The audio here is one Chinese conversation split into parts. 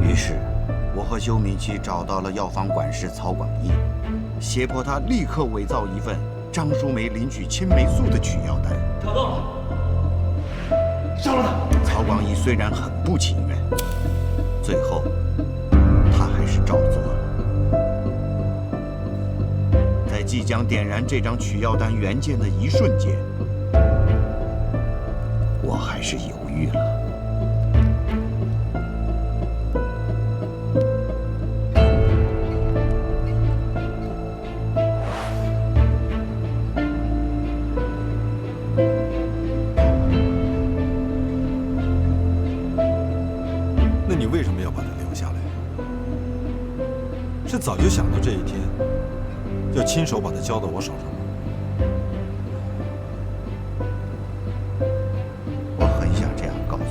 于是，我和修敏琪找到了药房管事曹广义，胁迫他立刻伪造一份张淑梅领取青霉素的取药单。找到了，杀了他！曹广义虽然很不情愿，最后他还是照做了。在即将点燃这张取药单原件的一瞬间，我还是犹豫了。 是早就想到这一天，要亲手把它交到我手上吗？我很想这样告诉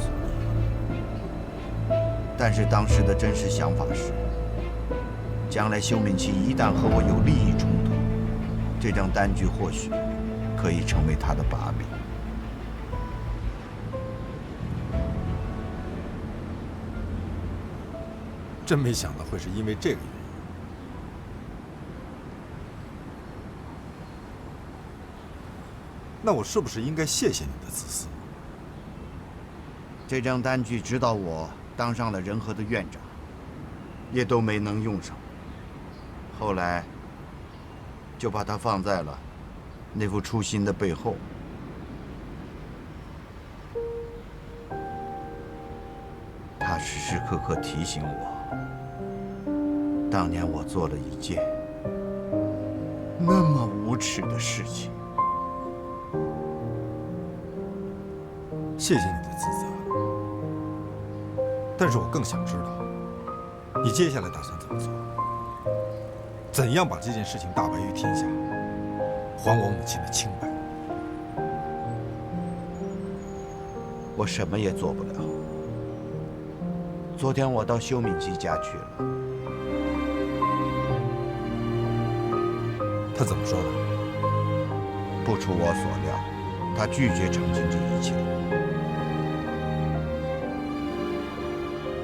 你，但是当时的真实想法是，将来修敏琪一旦和我有利益冲突，这张单据或许可以成为他的把柄。真没想到会是因为这个原因。 那我是不是应该谢谢你的自私？这张单据直到我当上了仁和的院长，也都没能用上。后来就把它放在了那副初心的背后。它时时刻刻提醒我，当年我做了一件那么无耻的事情。 谢谢你的自责，但是我更想知道，你接下来打算怎么做？怎样把这件事情大白于天下，还我母亲的清白？我什么也做不了。昨天我到修敏琪家去了，他怎么说的？不出我所料，他拒绝澄清这一切。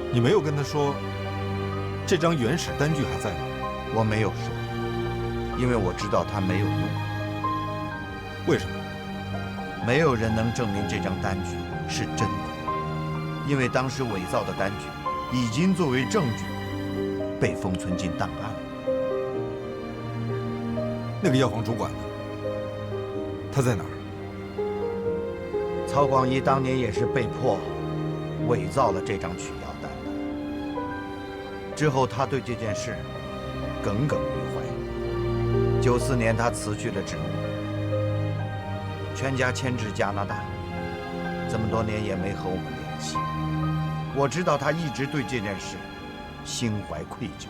你没有跟他说，这张原始单据还在吗？我没有说，因为我知道它没有用。为什么？没有人能证明这张单据是真的，因为当时伪造的单据已经作为证据被封存进档案了。那个药房主管呢？他在哪儿？曹广义当年也是被迫伪造了这张取药单。 之后，他对这件事耿耿于怀。94年，他辞去了职务，全家迁至加拿大，这么多年也没和我们联系。我知道他一直对这件事心怀愧疚。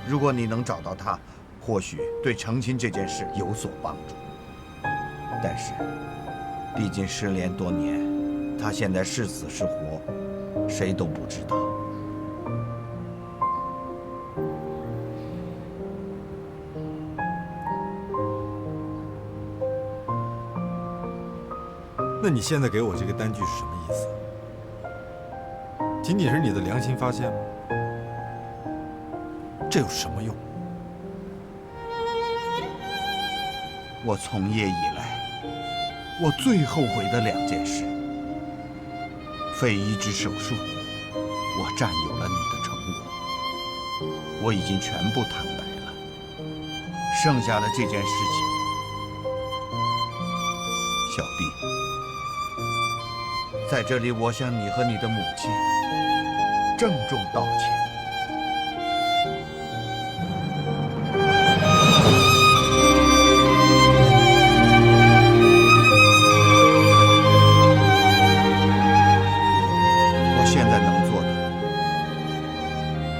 如果你能找到他，或许对澄清这件事有所帮助。但是，毕竟失联多年，他现在是死是活，谁都不知道。 那你现在给我这个单据是什么意思？仅仅是你的良心发现吗？这有什么用？我从业以来，我最后悔的2件事：肺移植手术，我占有了你的成果，我已经全部坦白了。剩下的这件事情，小毕。 在这里，我向你和你的母亲郑重道歉。我现在能做的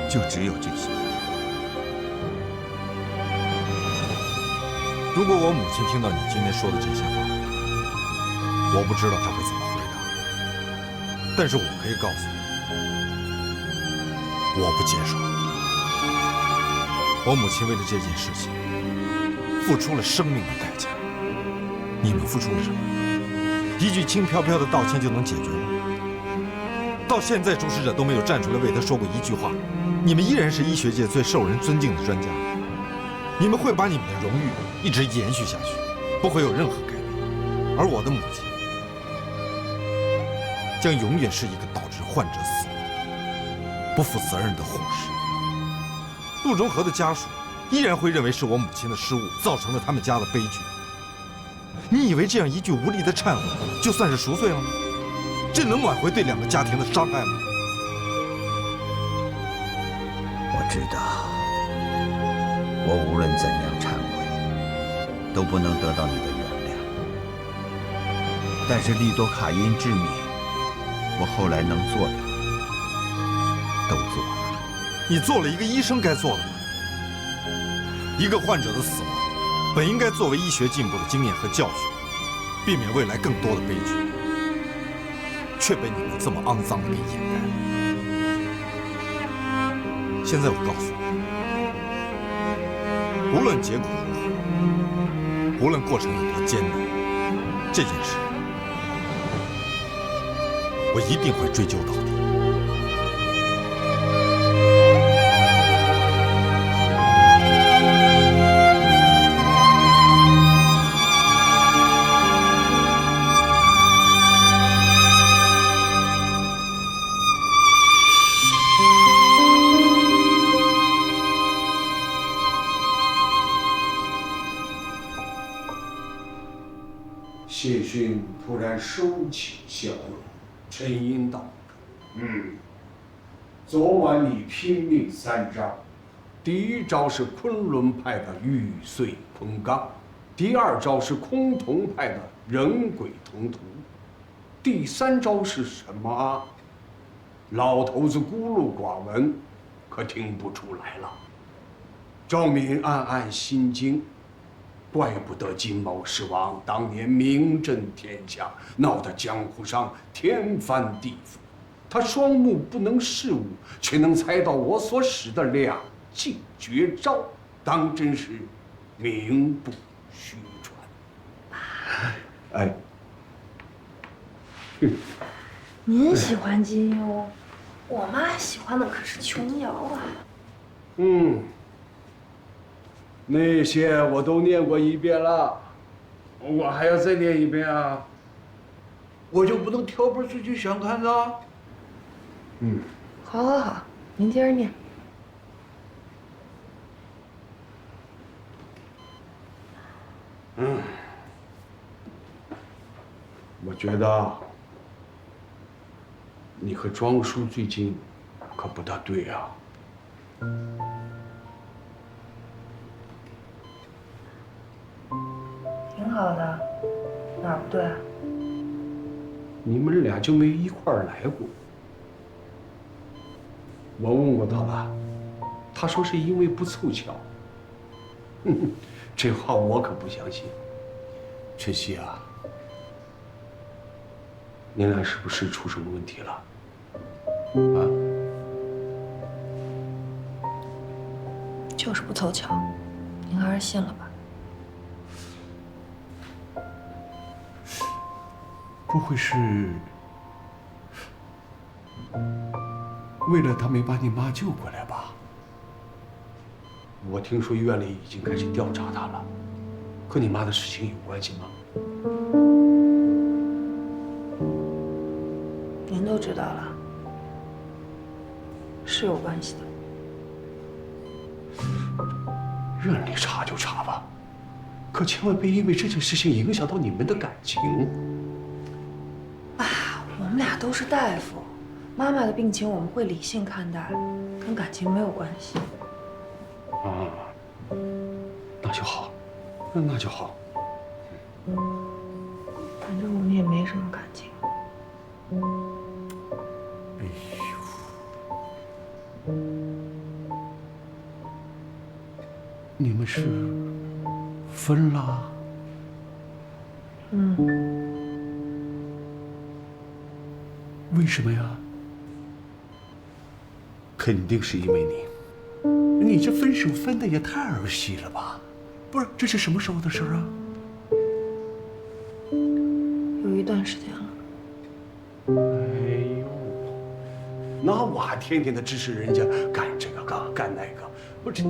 就只有这些。如果我母亲听到你今天说的这些话，我不知道她会怎么。 但是我可以告诉你，我不接受。我母亲为了这件事情，付出了生命的代价。你们付出了什么？一句轻飘飘的道歉就能解决吗？到现在，主使者都没有站出来为他说过一句话。你们依然是医学界最受人尊敬的专家，你们会把你们的荣誉一直延续下去，不会有任何改变。而我的母亲将永远是一个导致患者死亡、不负责任的护士。陆中和的家属依然会认为是我母亲的失误造成了他们家的悲剧。你以为这样一句无力的忏悔就算是赎罪了吗？这能挽回对两个家庭的伤害吗？我知道，我无论怎样忏悔，都不能得到你的原谅。但是利多卡因之谜，我后来能做的都做了。你做了一个医生该做的吗？一个患者的死亡，本应该作为医学进步的经验和教训，避免未来更多的悲剧，却被你们这么肮脏的给掩盖了。现在我告诉你，无论结果如何，无论过程有多艰难，这件事我一定会追究到底。谢逊突然收起笑容，沉吟道：“昨晚你拼命3招，第一招是昆仑派的玉碎昆冈，第二招是崆峒派的人鬼同途，第3招是什么？老头子孤陋寡闻，可听不出来了。”赵敏暗暗心惊。怪不得金毛狮王当年名震天下，闹得江湖上天翻地覆。他双目不能视物，却能猜到我所使的2计绝招，当真是名不虚传。哎，您喜欢金庸，我妈喜欢的可是琼瑶啊。那些我都念过1遍了，我还要再念1遍啊！我就不能挑本自己想看的？好，好，好，您接着念。我觉得你和庄叔最近可不大对啊。挺好的，哪儿不对啊？你们俩就没一块儿来过。我问过他了，他说是因为不凑巧。这话我可不相信。晨曦啊，你俩是不是出什么问题了？啊？就是不凑巧，您还是信了吧。不会是为了他没把你妈救过来吧？我听说院里已经开始调查他了，和你妈的事情有关系吗？您都知道了，是有关系的。院里查就查吧，可千万别因为这件事情影响到你们的感情。我们俩都是大夫，妈妈的病情我们会理性看待，跟感情没有关系。啊，那就好，那就好。反正我们也没什么感情。哎呦，你们是分了？为什么呀？肯定是因为你这分手分的也太儿戏了吧？不是，这是什么时候的事啊？有一段时间了。哎呦，那我还天天的指使人家干这个干那个，不是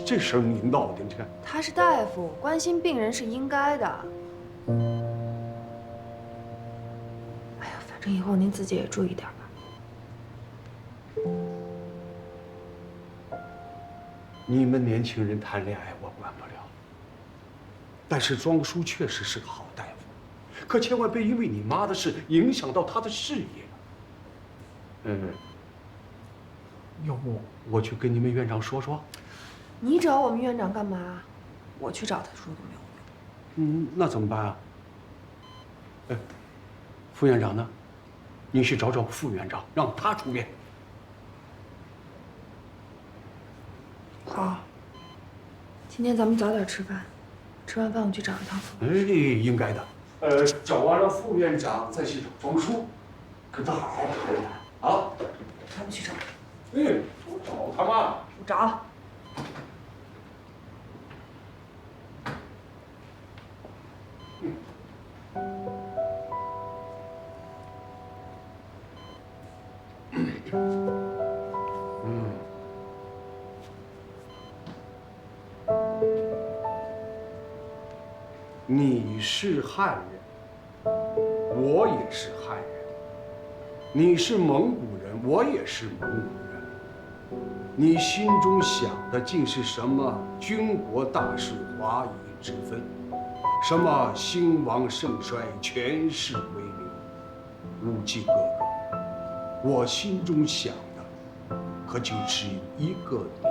这事儿你闹的，你看。他是大夫，关心病人是应该的。哎呀，反正以后您自己也注意点吧。你们年轻人谈恋爱我管不了，但是庄叔确实是个好大夫，可千万别因为你妈的事影响到他的事业。要不我去跟你们院长说说？你找我们院长干嘛？我去找他说都没有用。那怎么办啊？副院长呢？你去找副院长，让他出面。好，今天咱们早点吃饭，吃完饭我去找一趟副院长。应该的。找完了副院长，再去找庄叔，跟他好好谈谈啊。咱们去找。我找他嘛。我找。你是汉人，我也是汉人；你是蒙古人，我也是蒙古人。你心中想的竟是什么军国大事、华夷之分，什么兴亡盛衰、权势威名？无忌哥哥，我心中想的可就只有一个你。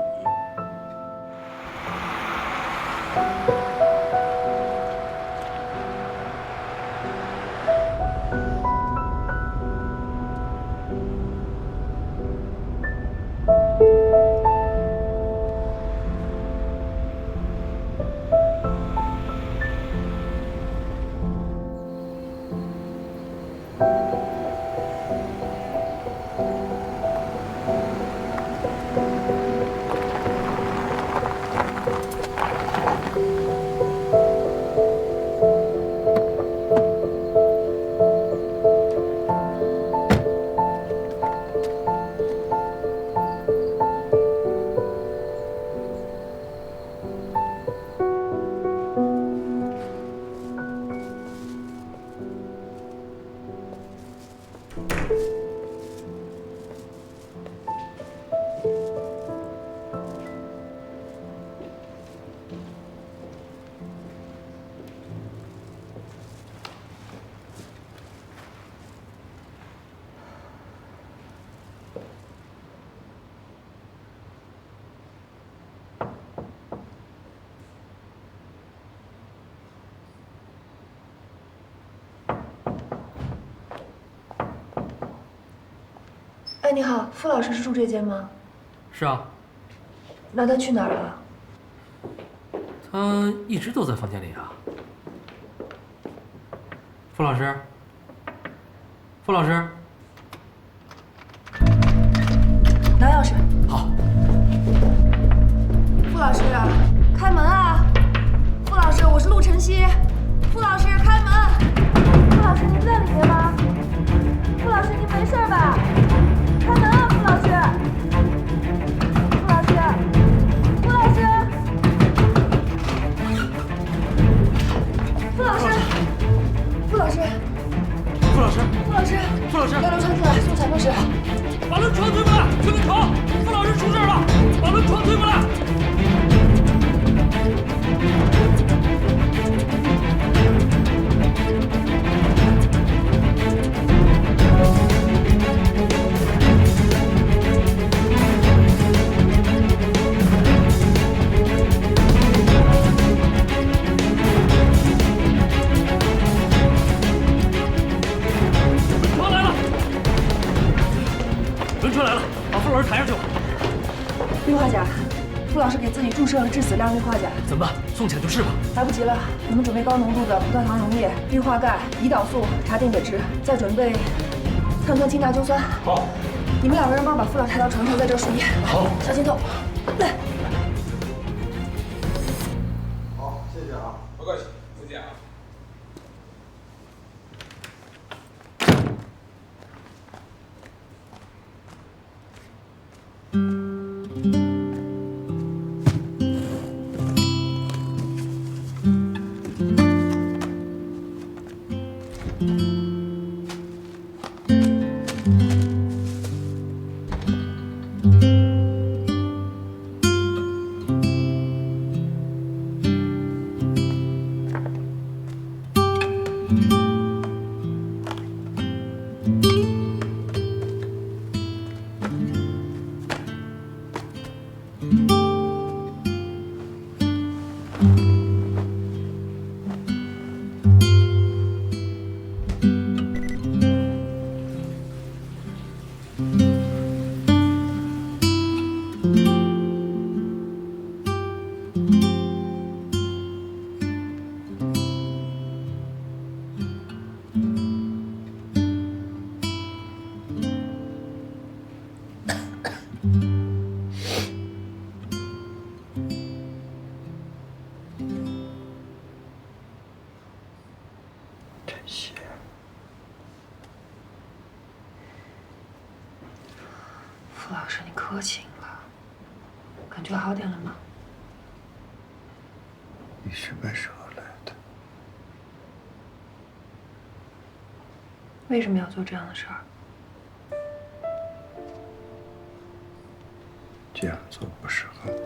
哎，你好，傅老师是住这间吗？是啊。那他去哪儿了？他一直都在房间里啊。傅老师，傅老师，拿钥匙。好。傅老师，开门啊！傅老师，我是陆晨曦。傅老师，开门！傅老师，您在里面吗？傅老师，您没事吧？开门啊，傅老师！傅老师，傅老师，傅老师，傅老师，傅老师，傅老师，傅老师，要流传出来，送采购室。把轮床推过来，推个床！傅老师出事了，把轮床推过来。抬上去吧。氯化钾，傅老师给自己注射了致死量氯化钾。怎么办？送起来就是吧。来不及了，你们准备高浓度的葡萄糖溶液、氯化钙、胰岛素、茶碘酯，再准备碳酸氢钠溴酸。好。你们2个人帮我把傅老抬到床上，在这儿输液。好。小心头，来。好，谢谢啊。不客气，再见啊。傅老师，你客气了，感觉好点了吗？你什么时候来的？为什么要做这样的事儿？这样做不是很好。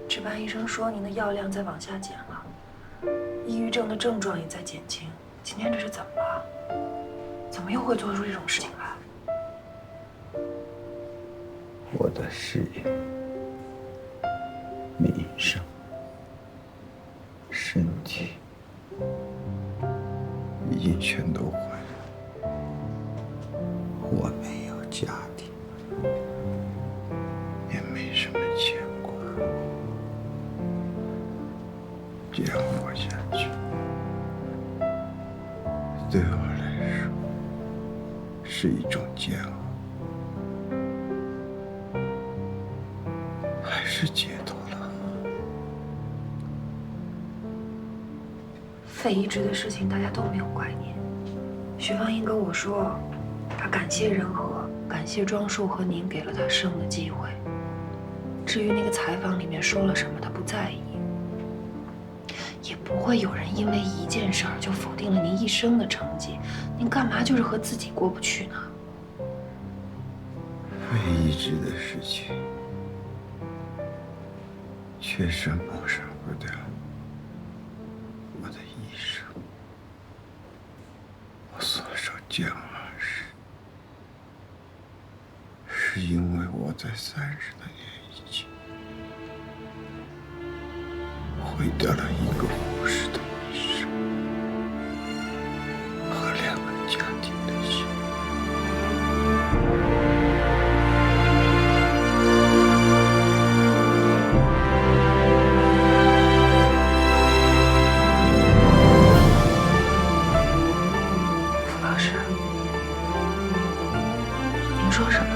值班医生说您的药量在往下减了，抑郁症的症状也在减轻。今天这是怎么了？怎么又会做出这种事情来？我的事业、名声、身体已经全都毁了。我没有家庭，也没什么牵挂，这样活下去，对我来说是一种煎熬。还是解脱了。肺移植的事情大家都没有怪您。徐芳英跟我说，她感谢仁和，感谢庄树和您给了她生的机会。至于那个采访里面说了什么，她不在意。也不会有人因为一件事儿就否定了您一生的成绩。您干嘛就是和自己过不去呢？肺移植的事情。确实抹杀不掉我的一生。我所受煎熬是因为我在30多年以前毁掉了一个护士的一生和2个家庭的心。说什么呢？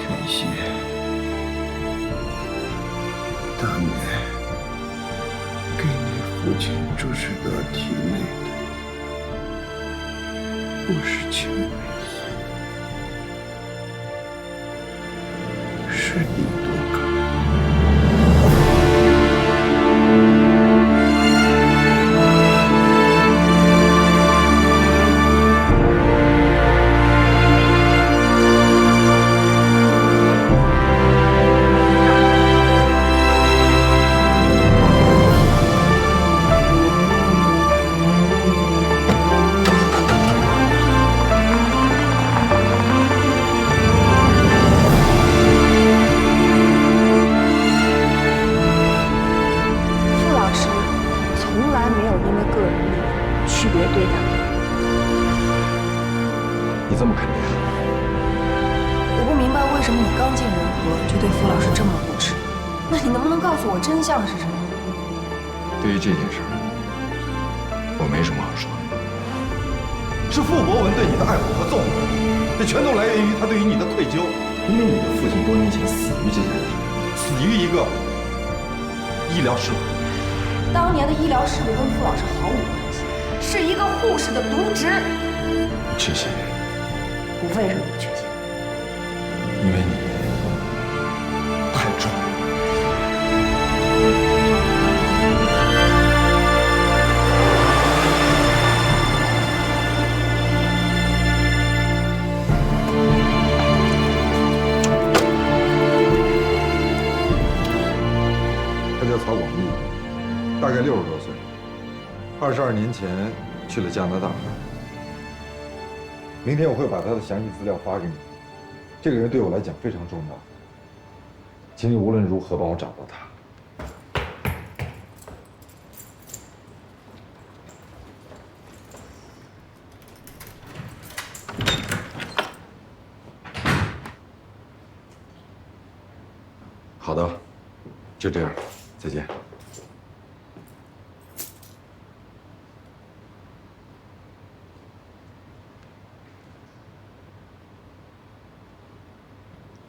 陈曦，当年给你父亲注射到体内的不是青霉素，是利多卡。这么肯定？我不明白为什么你刚进仁和就对傅老师这么不耻。那你能不能告诉我真相是什么？对于这件事，我没什么好说的。是傅博文对你的爱护和纵容，这全都来源于他对于你的愧疚。因为你的父亲多年前死于这件事，死于一个医疗事故。当年的医疗事故跟傅老师毫无关系，是一个护士的渎职。你确信？我为什么不确信？因为你太重了。他叫曹广义，大概60多岁，22年前去了加拿大。明天我会把他的详细资料发给你。这个人对我来讲非常重要，请你无论如何帮我找到他。好的，就这样，再见。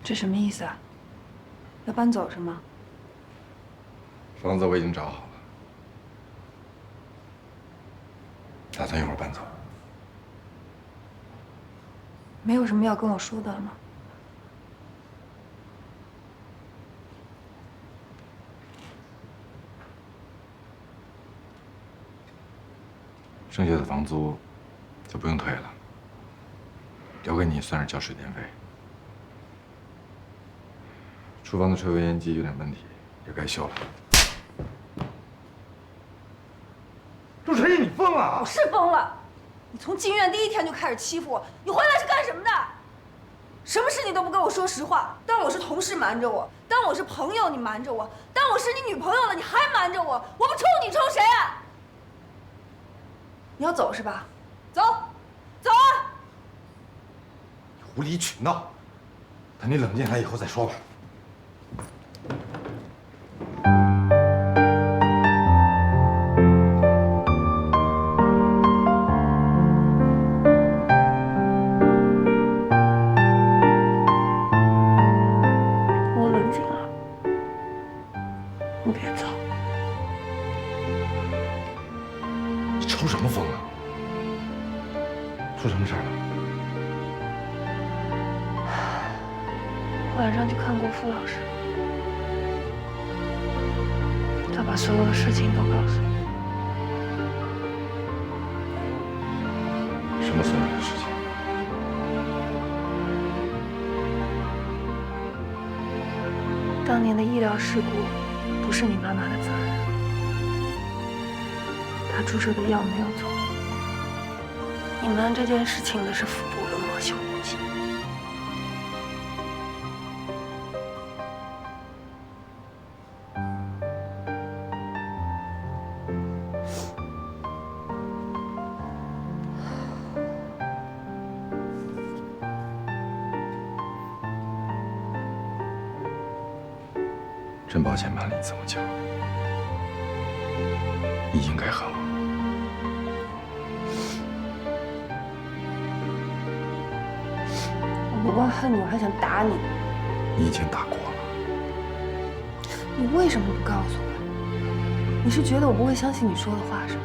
这什么意思啊？要搬走是吗？房子我已经找好了，打算一会儿搬走。没有什么要跟我说的了吗？剩下的房租就不用退了，留给你算是交水电费。厨房的抽油烟机有点问题，也该修了。陆晨曦，你疯了！我是疯了！你从进院第一天就开始欺负我，你回来是干什么的？什么事你都不跟我说实话，当我是同事瞒着我，当我是朋友你瞒着我，当我是你女朋友了你还瞒着我，我不冲你冲谁啊？你要走是吧？走，走啊！无理取闹，等你冷静下来以后再说吧。我冷静了，你别走。你抽什么风啊？出什么事儿了？晚上去看过傅老师，他把所有的事情都告诉我。什么所有的事情？当年的医疗事故不是你妈妈的责任，她注射的药没有错。你瞒这件事情的是傅伯伦和小母亲。真抱歉瞒了你这么久，你应该恨我。我不光恨你，我还想打你。你以前打过了。你为什么不告诉我？你是觉得我不会相信你说的话是吗？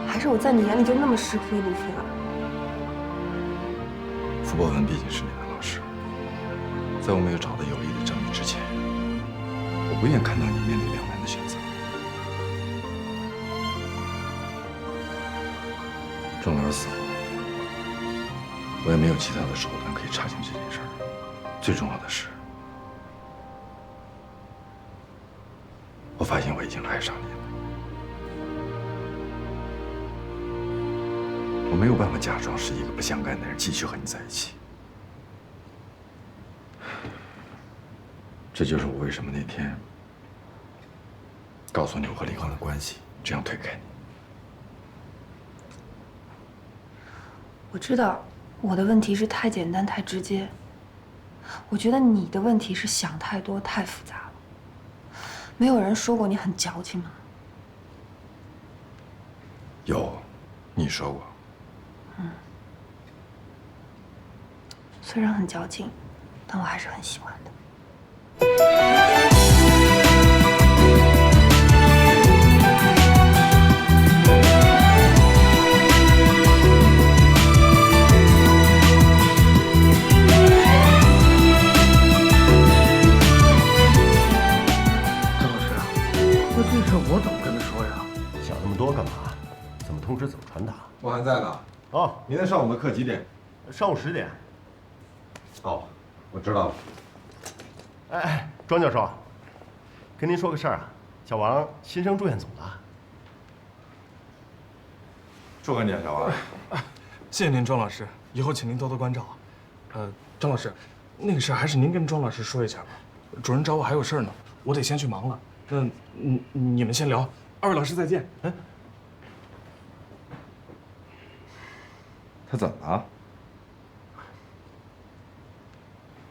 还是我在你眼里就那么是非不分啊？傅博文毕竟是你的老师，在我没有找到有力的证据之前，我不愿看到你面对两难的选择。郑老师死后，我也没有其他的手段可以查清这件事儿。最重要的是，我发现我已经爱上你了。我没有办法假装是一个不相干的人，继续和你在一起。这就是我为什么那天告诉你我和李刚的关系，这样推开你。我知道我的问题是太简单太直接，我觉得你的问题是想太多太复杂了。没有人说过你很矫情吗？有，你说过。虽然很矫情，但我还是很喜欢的。张老师，那这事我怎么跟他说呀？想那么多干嘛？怎么通知怎么传达。我还在呢。哦，明天上午的课几点？上午10点。哦，我知道了。哎，庄教授，跟您说个事儿啊，小王新升住院总了。祝贺你啊，小王。谢谢您，庄老师，以后请您多多关照。张老师，那个事还是您跟庄老师说一下吧。主任找我还有事儿呢，我得先去忙了。那你们先聊，二位老师再见。他怎么了？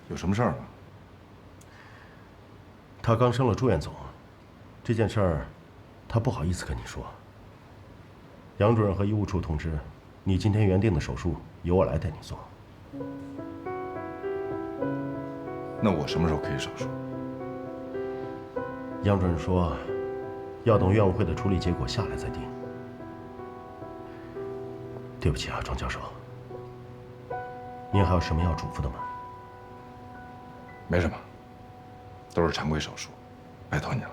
有什么事儿吗？他刚升了住院总，这件事儿，他不好意思跟你说。杨主任和医务处通知，你今天原定的手术由我来带你做。那我什么时候可以手术？杨主任说，要等院务会的处理结果下来再定。对不起啊，庄教授。您还有什么要嘱咐的吗？没什么，都是常规手术，拜托你了。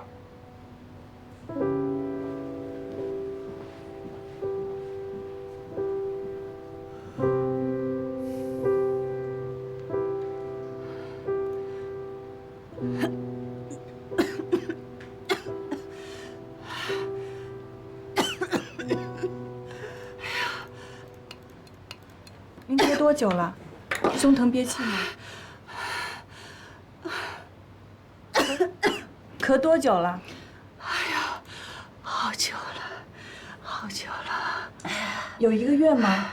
您咳多久了？胸疼憋气吗？咳多久了？哎呀，好久了，好久了。有1个月吗？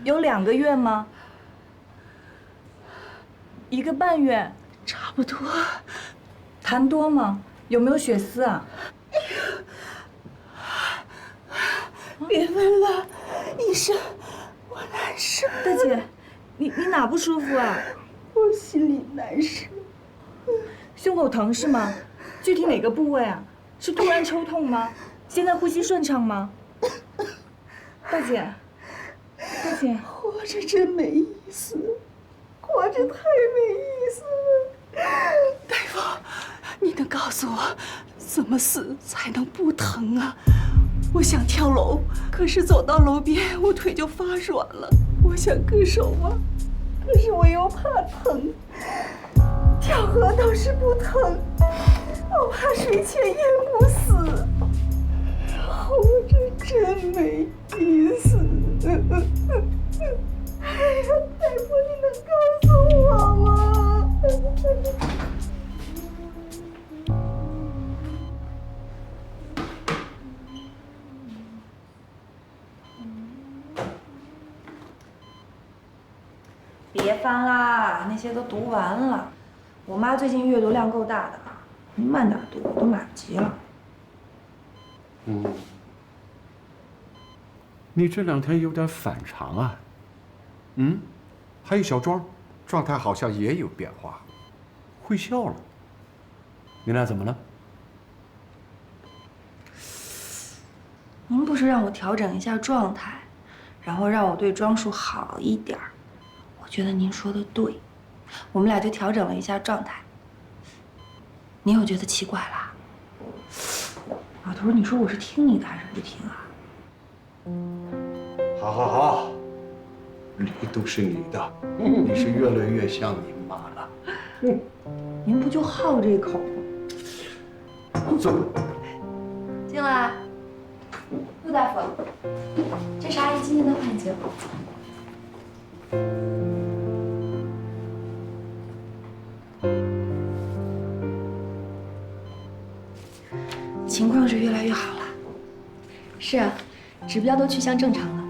有2个月吗？1个半月？差不多。痰多吗？有没有血丝啊？别问了，医生，我难受。大姐，你哪不舒服啊？我心里难受。胸口疼是吗？具体哪个部位啊？是突然抽痛吗？现在呼吸顺畅吗？大姐，大姐，活着真没意思，活着太没意思了。大夫，你能告诉我，怎么死才能不疼啊？我想跳楼，可是走到楼边，我腿就发软了。我想割手啊，可是我又怕疼。跳河倒是不疼，我怕水浅淹不死。活着真没意思。哎呀，大夫，你能告诉我吗？别翻啦，那些都读完了。我妈最近阅读量够大的，你慢点读，都来不及了。你这2天有点反常啊。还有小庄，状态好像也有变化，会笑了。你俩怎么了？您不是让我调整一下状态，然后让我对庄树好一点儿？我觉得您说的对，我们俩就调整了一下状态。您有觉得奇怪啦？老头，你说我是听你的还是不听啊？好，理都是你的，你是越来越像你妈了。您不就好这口吗？走。进来，陆大夫，这是阿姨今天的患者。情况是越来越好了。是啊，指标都趋向正常了。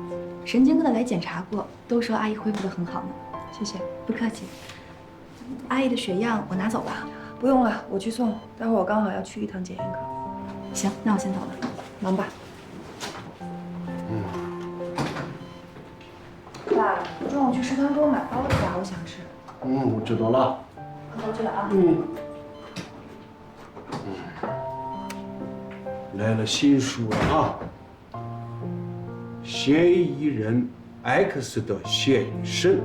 神经科的来检查过，都说阿姨恢复得很好呢。谢谢，不客气。阿姨的血样我拿走吧。不用了，我去送。待会儿我刚好要去一趟检验科。行，那我先走了，忙吧。爸，中午去食堂给我买包子吧，我想吃。我知道了。回去了啊。来了新书了啊！嫌疑人 X 的现身。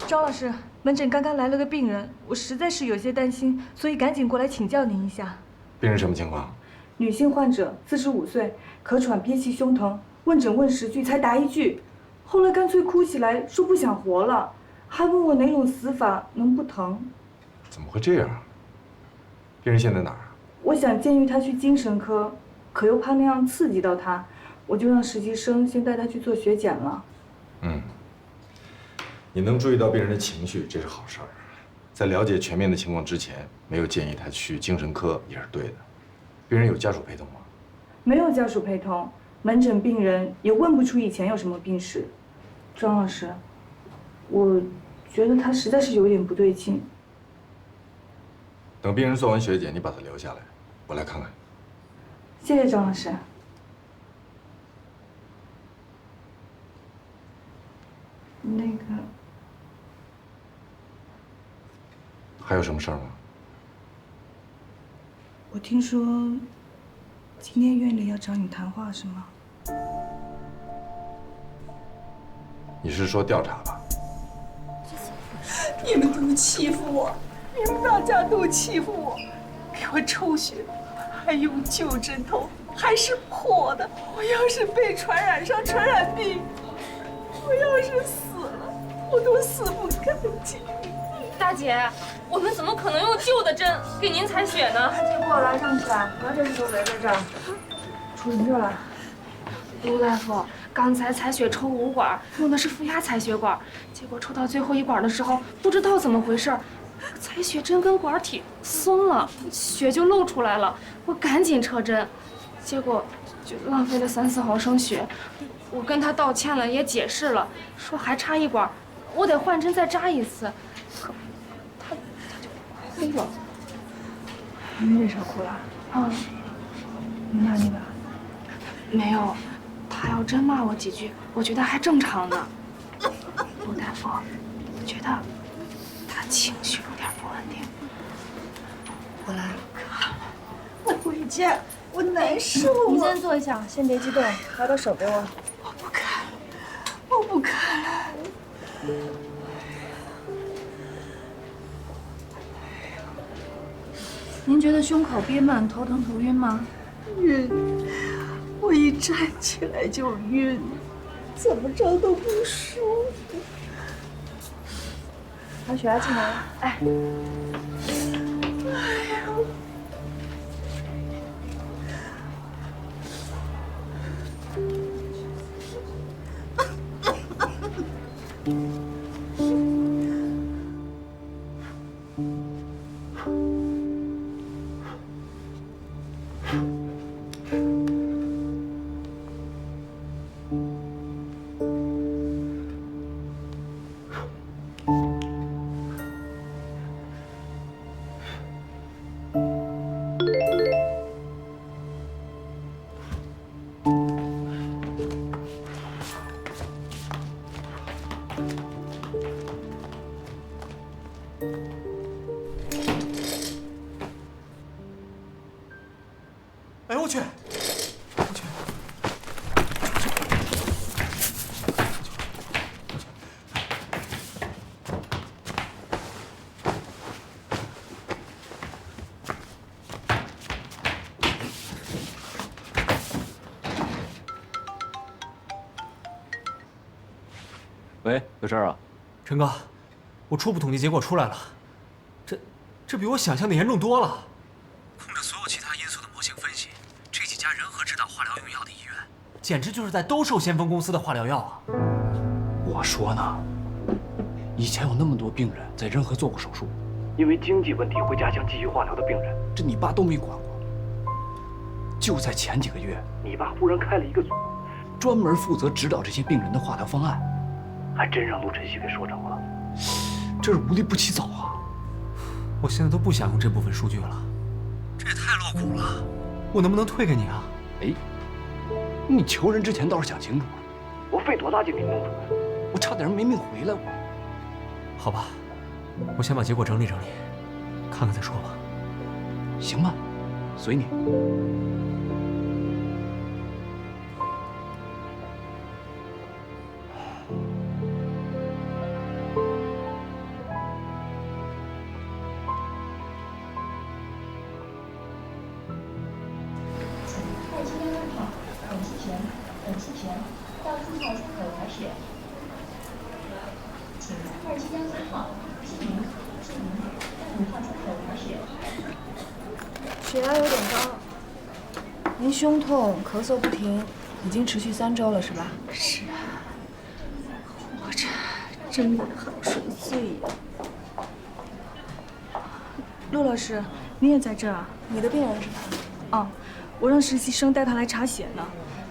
庄老师，门诊刚刚来了个病人，我实在是有些担心，所以赶紧过来请教您一下。病人什么情况？女性患者，45岁，咳喘憋气胸疼，问诊问10句才答1句，后来干脆哭起来说不想活了，还问我哪种死法能不疼。怎么会这样？病人现在哪儿？我想建议他去精神科，可又怕那样刺激到他，我就让实习生先带他去做血检了。你能注意到病人的情绪，这是好事儿。在了解全面的情况之前，没有建议他去精神科也是对的。病人有家属陪同吗？没有家属陪同，门诊病人也问不出以前有什么病史。庄老师，我觉得他实在是有点不对劲。等病人做完血检，你把他留下来，我来看看。谢谢张老师。那个，还有什么事儿吗？我听说今天院里要找你谈话，是吗？你是说调查吧？你们都欺负我，你们大家都欺负我，给我抽血，还用旧针头，还是破的。我要是被传染上传染病，我要是死了，我都死不干净。大姐，我们怎么可能用旧的针给您采血呢？结果来上去啊，把这事都围在这儿，出什么事了？卢大夫，刚才采血抽5管，用的是负压采血管，结果抽到最后1管的时候，不知道怎么回事，采血针跟管体松了，血就漏出来了。我赶紧撤针，结果就浪费了3、4毫升血。我跟他道歉了，也解释了，说还差1管，我得换针再扎一次。可他就哭了。因为这事哭了？嗯，你骂你吧？没有。他要真骂我几句，我觉得还正常呢。陆大夫，我觉得他情绪有点不稳定。我来。我回家，我难受。您先坐一下，先别激动，拿点手给我。我不看，我不看了。您觉得胸口憋闷、头疼头晕吗？晕，我一站起来就晕，怎么着都不舒服。把血压计拿来。哎。哎呦！哎呦我去！我去！喂，有事儿啊？陈哥，我初步统计结果出来了，这比我想象的严重多了。控制所有其他因素的模型分析，这几家仁和指导化疗用药的医院，简直就是在兜售先锋公司的化疗药啊！我说呢，以前有那么多病人在仁和做过手术，因为经济问题回家乡继续化疗的病人，这你爸都没管过。就在前几个月，你爸忽然开了一个组，专门负责指导这些病人的化疗方案，还真让陆晨曦给说着了。这是无利不起早啊！我现在都不想用这部分数据了，这也太露骨了。我能不能退给你啊？哎，你求人之前倒是想清楚啊！我费多大劲给你弄出来，我差点没命回来。好吧，我先把结果整理整理，看看再说吧。行吧，随你。血压有点高，您胸痛、咳嗽不停，已经持续3周了，是吧？是啊，活着真的好顺遂呀。陆老师，你也在这儿啊？你的病人是他？哦，我让实习生带他来查血呢。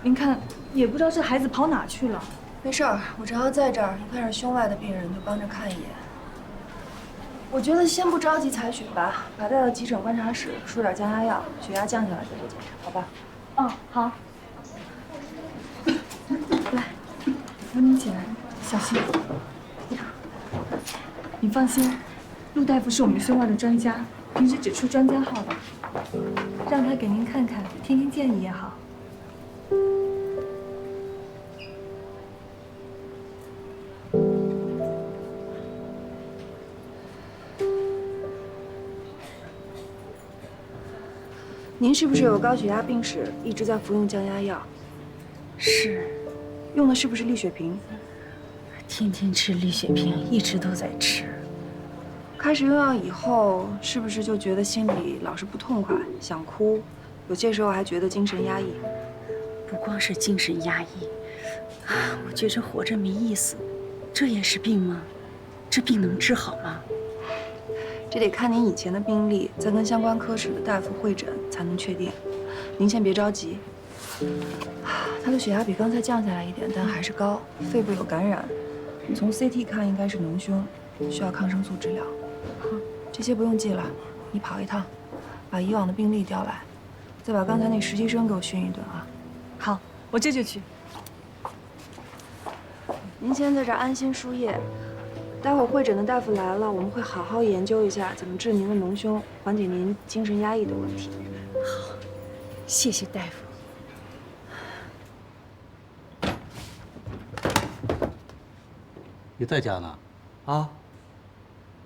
您看，也不知道这孩子跑哪去了。没事儿，我只要在这儿，一看是胸外的病人就帮着看一眼。我觉得先不着急采血吧，把他带到急诊观察室，输点降压药，血压降下来再做检查，好吧？哦，好。来，扶你起来，小心。你放心，陆大夫是我们胸外的专家，平时只出专家号的，让他给您看看，听听建议也好。您是不是有高血压病史，一直在服用降压药？是，用的是不是利血平？天天吃利血平，一直都在吃。开始用药以后，是不是就觉得心里老是不痛快，想哭？有些时候还觉得精神压抑。不光是精神压抑，我觉着活着没意思，这也是病吗？这病能治好吗？这得看您以前的病历，再跟相关科室的大夫会诊才能确定。您先别着急。他的血压比刚才降下来一点，但还是高，肺部有感染。从 CT 看应该是脓胸，需要抗生素治疗。这些不用记了，你跑一趟，把以往的病历调来，再把刚才那实习生给我训一顿啊。好，我这就去。您先在这儿安心输液。待会儿会诊的大夫来了，我们会好好研究一下怎么治您的脓胸，缓解您精神压抑的问题。好，谢谢大夫。你在家呢？啊，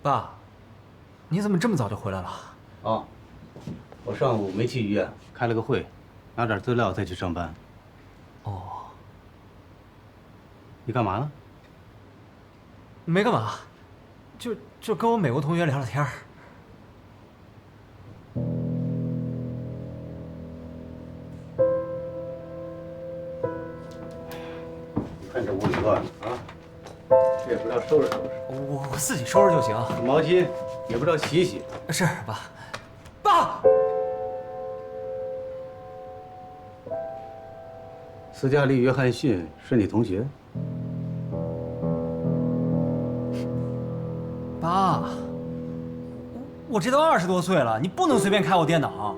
爸，你怎么这么早就回来了？哦，我上午没去医院，开了个会，拿点资料再去上班。哦，你干嘛呢？没干嘛，就跟我美国同学聊聊天儿。看这屋里乱了啊，这也不知道收拾收拾。我自己收拾就行。毛巾也不知道洗洗。是爸，爸。斯嘉丽·约翰逊是你同学？爸，我这都20多岁了，你不能随便开我电脑。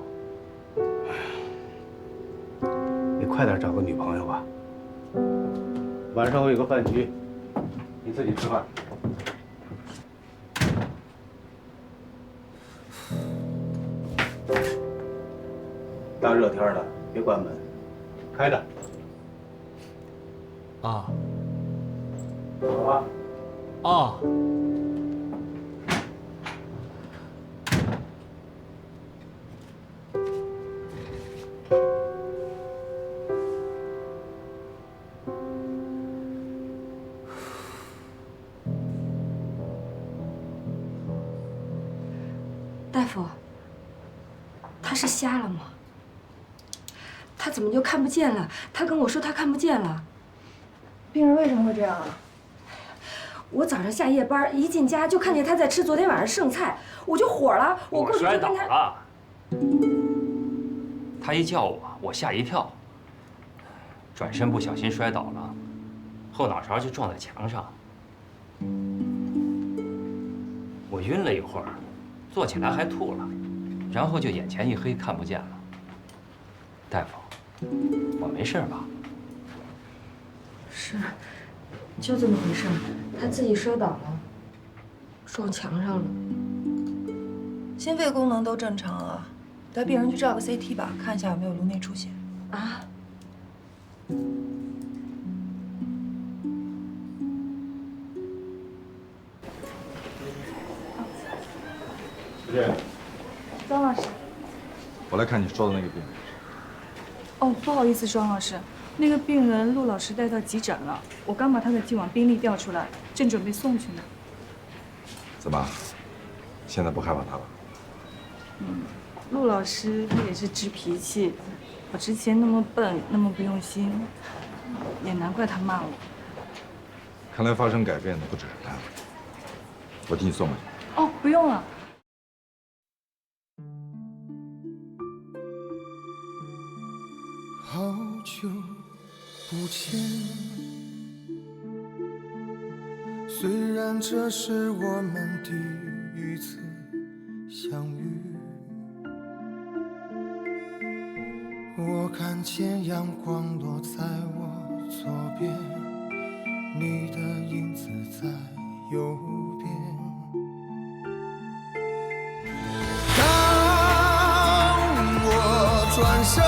你快点找个女朋友吧。晚上我有个饭局，你自己吃饭。大热天的，别关门，开着。啊。走吧。啊。大夫，他是瞎了吗？他怎么就看不见了？他跟我说他看不见了。病人为什么会这样啊？我早上下夜班，一进家就看见他在吃昨天晚上剩菜，我就火了，我过去就跟他。我摔倒了。他一叫我，我吓一跳，转身不小心摔倒了，后脑勺就撞在墙上。我晕了一会儿，坐起来还吐了，然后就眼前一黑，看不见了。大夫，我没事吧？是，就这么回事。他自己摔倒了，撞墙上了。心肺功能都正常啊，带病人去照个 CT 吧，看一下有没有颅内出血。啊？师姐，庄老师。我来看你说的那个病人。哦，不好意思，庄老师，那个病人陆老师带到急诊了，我刚把他的既往病历调出来，正准备送去呢。怎么？现在不害怕他了？陆老师他也是直脾气，我之前那么笨，那么不用心，也难怪他骂我。看来发生改变的不只是他。我替你送过去。哦，不用了。好久不见，虽然这是我们第一见阳光落在我左边，你的影子在右边。当我转身